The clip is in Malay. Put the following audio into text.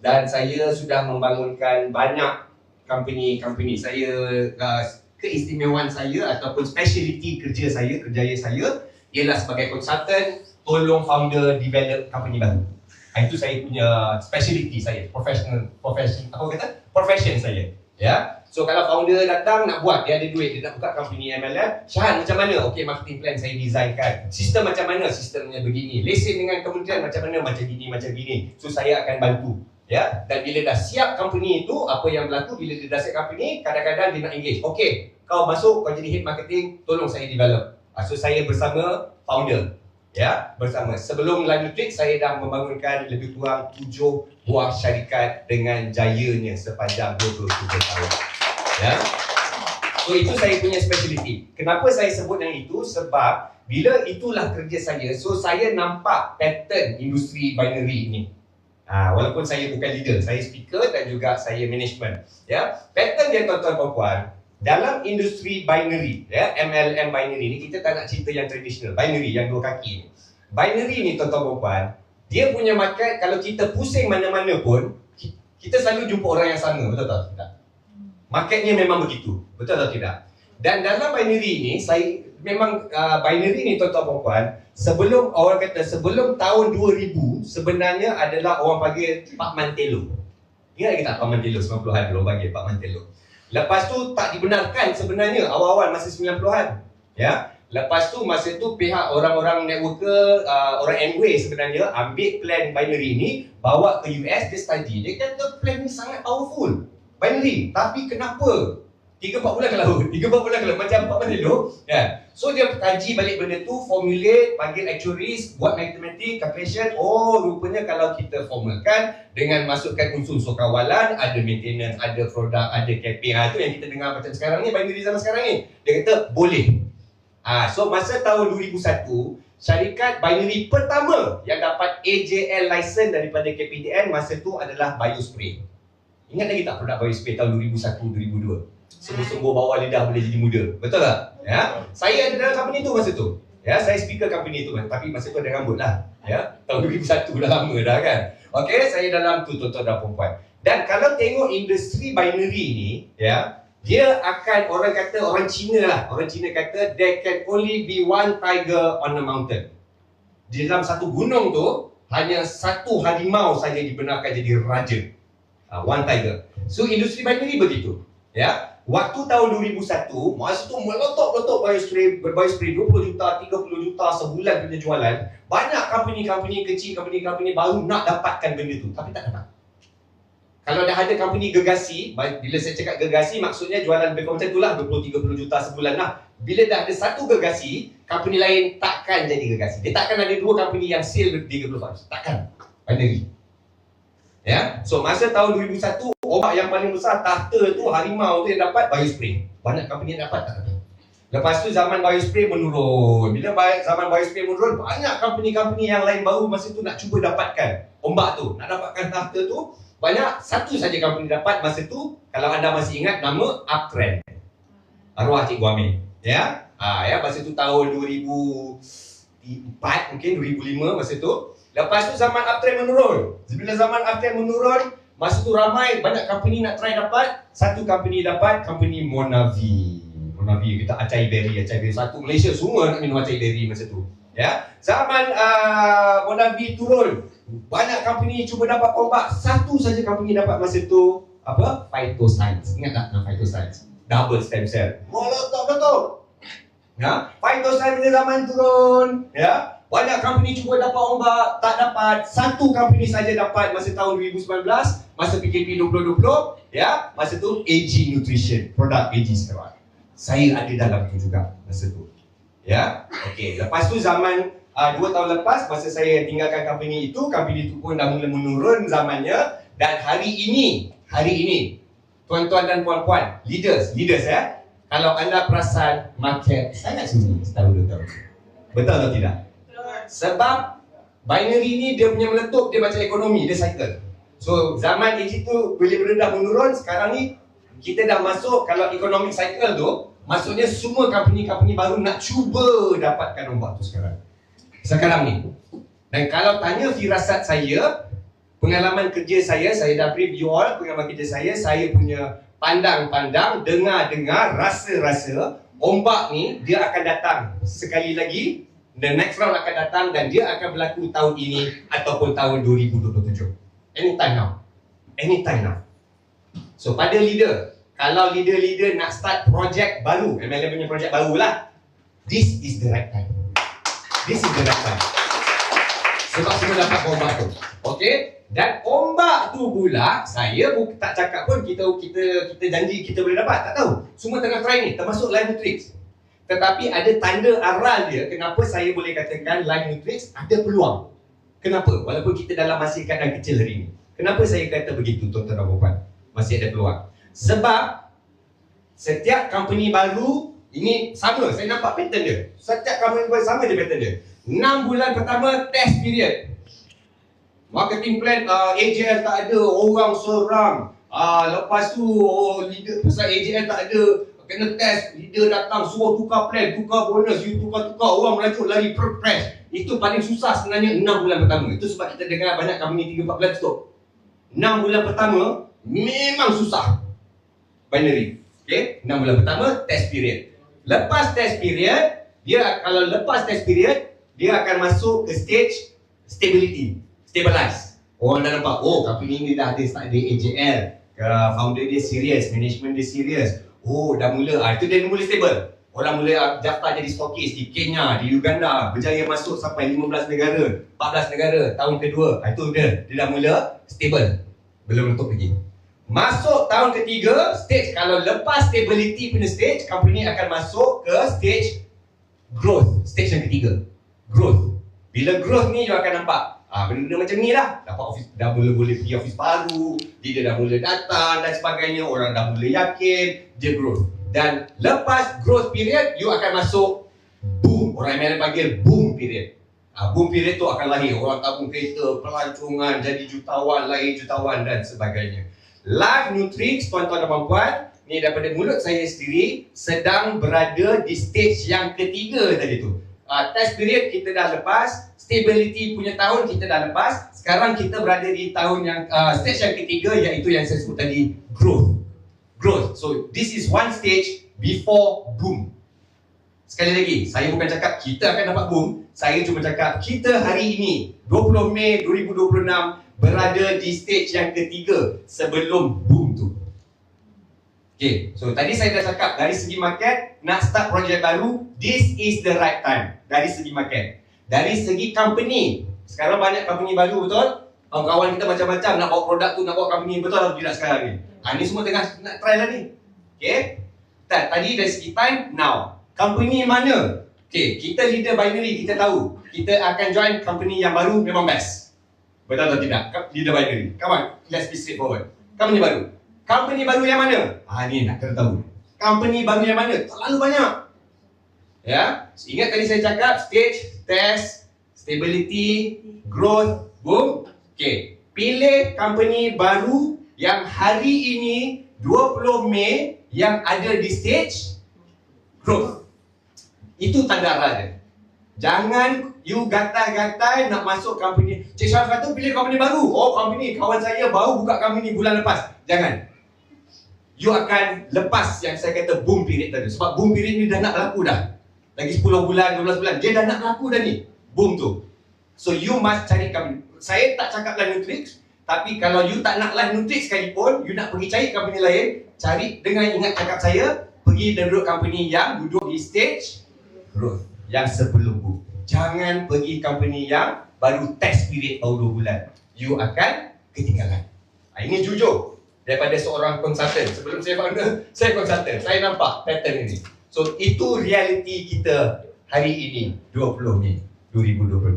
dan saya sudah membangunkan banyak company. Saya keistimewaan saya ataupun speciality kerjaya saya ialah sebagai consultant, tolong founder develop company baru. Itu saya punya speciality saya, profession saya. Ya. So kalau founder datang nak buat, dia ada duit, dia nak buka company MLM, Syahan macam mana? Okey, marketing plan saya designkan. Sistem macam mana? Sistemnya begini. Lesen dengan kementerian macam mana? Macam gini. So saya akan bantu. Ya, dan bila dah siap company itu, apa yang berlaku bila dia dah siap company, kadang-kadang dia nak engage. Okey, kau masuk, kau jadi head marketing, tolong saya develop. So saya bersama founder. Ya, bersama. Sebelum Lanjut Trade, saya dah membangunkan lebih kurang 7 buah syarikat dengan jayanya sepanjang 23 tahun. Ya. So itu saya punya speciality. Kenapa saya sebut yang itu? Sebab bila itulah kerja saya, so saya nampak pattern industri binary ini. Walaupun saya bukan leader, saya speaker dan juga saya management. Ya, pattern dia tuan-tuan dan puan, dalam industri binary, ya, MLM binary ni, kita tak nak cerita yang traditional, binary yang 2 kaki ni. Binary ni tuan-tuan dan puan, dia punya market, kalau kita pusing mana-mana pun, kita selalu jumpa orang yang sama, betul tak? Tidak. Marketnya memang begitu, betul atau tidak? Dan dalam binary ni, saya memang binary ni tuan-tuan dan puan, sebelum orang kata sebelum tahun 2000 sebenarnya adalah orang panggil Pak Mantelo. Ingat lagi tak Pak Mantelo 90-an dulu orang panggil Pak Mantelo. Lepas tu tak dibenarkan sebenarnya awal-awal masa 90-an. Ya. Lepas tu masa tu pihak orang-orang networker, orang Amway sebenarnya ambil plan binary ni, bawa ke US, dia study. Dia kata plan ni sangat powerful. Binary, tapi kenapa 3-4 bulan ke laut, 3-4 bulan ke laut, macam Pak Mantelo, ya. So dia kaji balik benda tu, formulate, panggil actuaries, buat matematik, calculation. Oh, rupanya kalau kita formalkan dengan masukkan unsur kawalan, ada maintenance, ada produk, ada capping. Itu yang kita dengar macam sekarang ni, binary zaman sekarang ni. Dia kata boleh. So masa tahun 2001, syarikat binary pertama yang dapat AJL license daripada KPDN masa tu adalah BioSpray. Ingat lagi tak produk BioSpray tahun 2001-2002? Sungguh-sungguh bawah lidah boleh jadi muda. Betul tak? Ya. Saya ada dalam company tu masa tu. Ya, saya speaker company tu, tapi masa tu ada rambut lah. Ya, tahun 2001 dah lama dah kan. Okey, saya dalam tu tuan-tuan dan puan-puan. Dan kalau tengok industri binary ni, ya, dia akan orang Cina lah. Orang Cina kata there can only be one tiger on a mountain. Di dalam satu gunung tu hanya satu harimau saja dibenarkan jadi raja. One tiger. So industri binary begitu. Ya. Waktu tahun 2001, masa tu meletup-letup BioSpray 20 juta, 30 juta sebulan punya jualan. Banyak company-company kecil, company-company baru nak dapatkan benda tu, tapi tak dapat. Kalau dah ada company gegasi, bila saya cakap gegasi, maksudnya jualan lebih macam itulah, 20-30 juta sebulan lah. Bila dah ada satu gegasi, company lain takkan jadi gegasi. Dia takkan ada 2 company yang sale 30 juta. Takkan. Binary. Ya, so masa tahun 2001, obat yang paling besar tahta tu, harimau tu yang dapat BioSpray. Banyak company yang dapat tak dapat. Lepas tu zaman BioSpray menurun. Bila zaman BioSpray menurun, banyak company-company yang lain baru masa tu nak cuba dapatkan ombak tu, nak dapatkan tahta tu. Banyak, satu saja company dapat masa tu. Kalau anda masih ingat nama Uptrend, arwah Cikgu Amir. Ya, ya, masa tu tahun 2004 mungkin 2005 masa tu. Lepas tu zaman Uptrend menurun. Bila zaman Uptrend menurun, masa tu ramai banyak company nak try dapat. Satu company dapat, company Monavi. Monavi kita acai berry satu Malaysia semua nak minum acai berry masa tu. Ya, zaman Monavi turun, banyak company cuba dapat obat. Satu saja company dapat masa tu, apa? Phytoscience. Ingat tak nama Phytoscience? Double stem cell. Meletup-letup. Ya, Phytoscience punya zaman turun. Ya. Banyak company cuba dapat ombak, tak dapat. Satu company saja dapat masa tahun 2019, masa PKP 2020, ya, masa tu AG Nutrition, produk AG sekarang. Saya ada dalam tu juga masa tu. Ya, okey. Lepas tu zaman 2 tahun lepas, masa saya tinggalkan company itu pun dah mula menurun zamannya. Dan hari ini, tuan-tuan dan puan-puan, leaders ya, kalau anda perasan market sangat sunyi setahun 2 tahun. Betul atau tidak? Sebab binary ni dia punya meletup, dia macam ekonomi, dia cycle. So zaman AG tu bila berendah menurun, sekarang ni kita dah masuk, kalau economic cycle tu, maksudnya semua company-company baru nak cuba dapatkan ombak tu sekarang ni. Dan kalau tanya firasat saya, pengalaman kerja saya dah brief you all pengalaman kerja saya punya pandang-pandang, dengar-dengar, rasa-rasa ombak ni dia akan datang sekali lagi, the next round akan datang dan dia akan berlaku tahun ini ataupun tahun 2027. Anytime now. So pada leader, kalau leader nak start projek baru, MLM punya projek baru lah, this is the right time. Sebab semua dapat ombak tu. Okay? Dan ombak tu pula, saya tak cakap pun kita janji kita boleh dapat. Tak tahu. Semua tengah try ni, termasuk Live Nutrix. Tetapi ada tanda aral dia, kenapa saya boleh katakan Live Nutrix ada peluang. Kenapa? Walaupun kita dalam masih keadaan kecil hari ni. Kenapa saya kata begitu, tuan-tuan dan puan? Masih ada peluang. Sebab setiap company baru, ini sama, saya nampak pattern dia. Setiap company baru sama je pattern dia. 6 bulan pertama test period. Marketing plan AJL tak ada, orang seorang. Lepas tu leader pasal AJL tak ada, kena test, leader datang suruh tukar plan, tukar bonus, you tukar, orang merajuk lari press. Itu paling susah sebenarnya 6 bulan pertama. Itu sebab kita dengar banyak company 3-4 bulan stop. 6 bulan pertama memang susah. Binary. Okay, 6 bulan pertama test period. Lepas test period, kalau lepas test period, dia akan masuk ke stage stability, stabilize. Orang dah nampak, oh company ni dah ada start dia AJL, founder dia serius, management dia serius. Oh dah mula, itu dia mula stable. Orang mula daftar jadi stokis di Kenya, di Uganda, berjaya masuk sampai 15 negara, 14 negara tahun kedua. Itu dia dah mula stable. Belum letup lagi. Masuk tahun ketiga, stage kalau lepas stability punya stage, company akan masuk ke stage growth, stage yang ketiga. Growth. Bila growth ni you akan nampak benda-benda macam ni lah. Dapat office, dah mula boleh pergi office baru, dia dah mula datang dan sebagainya, orang dah mula yakin, dia growth. Dan lepas growth period, you akan masuk boom. Orang MLM panggil boom period. Boom period tu akan lahir. Orang tabung kereta, pelancongan, jadi jutawan, lahir jutawan dan sebagainya. Live Nutrix, tuan-tuan dan puan-puan, ni daripada mulut saya sendiri, sedang berada di stage yang ketiga tadi tu. Test period kita dah lepas, stability punya tahun kita dah lepas. Sekarang kita berada di tahun yang stage yang ketiga, iaitu yang saya sebut tadi, growth. So this is one stage before boom. Sekali lagi, saya bukan cakap kita akan dapat boom. Saya cuma cakap kita hari ini 20 Mei 2026 berada di stage yang ketiga sebelum boom tu. Okay, so tadi saya dah cakap dari segi market, nak start projek baru, this is the right time. Dari segi market. Dari segi company, sekarang banyak company baru, betul? Kawan-kawan kita macam-macam nak bawa produk tu, nak bawa company, betul atau tidak sekarang ni? Ni semua tengah nak try lah ni. Okay, tadi dari segi time, now company mana? Okay, kita leader binary, kita tahu kita akan join company yang baru memang best. Betul atau tidak? Leader binary, come on, let's be straightforward. Company baru. Company baru yang mana? Ni nak kena tahu. Company baru yang mana? Terlalu banyak. Ya, ingat tadi saya cakap stage, test, stability, growth, boom. Okay, pilih company baru yang hari ini 20 Mei yang ada di stage growth. Itu tanda arah dia. Jangan you gatai-gatai nak masuk company. Cik Syarif kata pilih company baru. Oh, company kawan saya baru buka company bulan lepas. Jangan. You akan lepas yang saya kata boom period tadi. Sebab boom period ni dah nak berlaku dah. Lagi 10 bulan, 12 bulan. Dia dah nak berlaku dah ni. Boom tu. So you must cari company. Saya tak cakap Live Nutrix. Tapi kalau you tak nak Live Nutrix sekalipun, you nak pergi cari company lain, cari dengan ingat cakap saya, pergi dan duduk company yang duduk di stage growth. Yang sebelum boom. Jangan pergi company yang baru test period baru 2 bulan. You akan ketinggalan. Ini jujur. Daripada seorang konsultan. Sebelum saya founder, saya konsultan. Saya nampak pattern ini. So, itu realiti kita hari ini, 20 Mei 2026.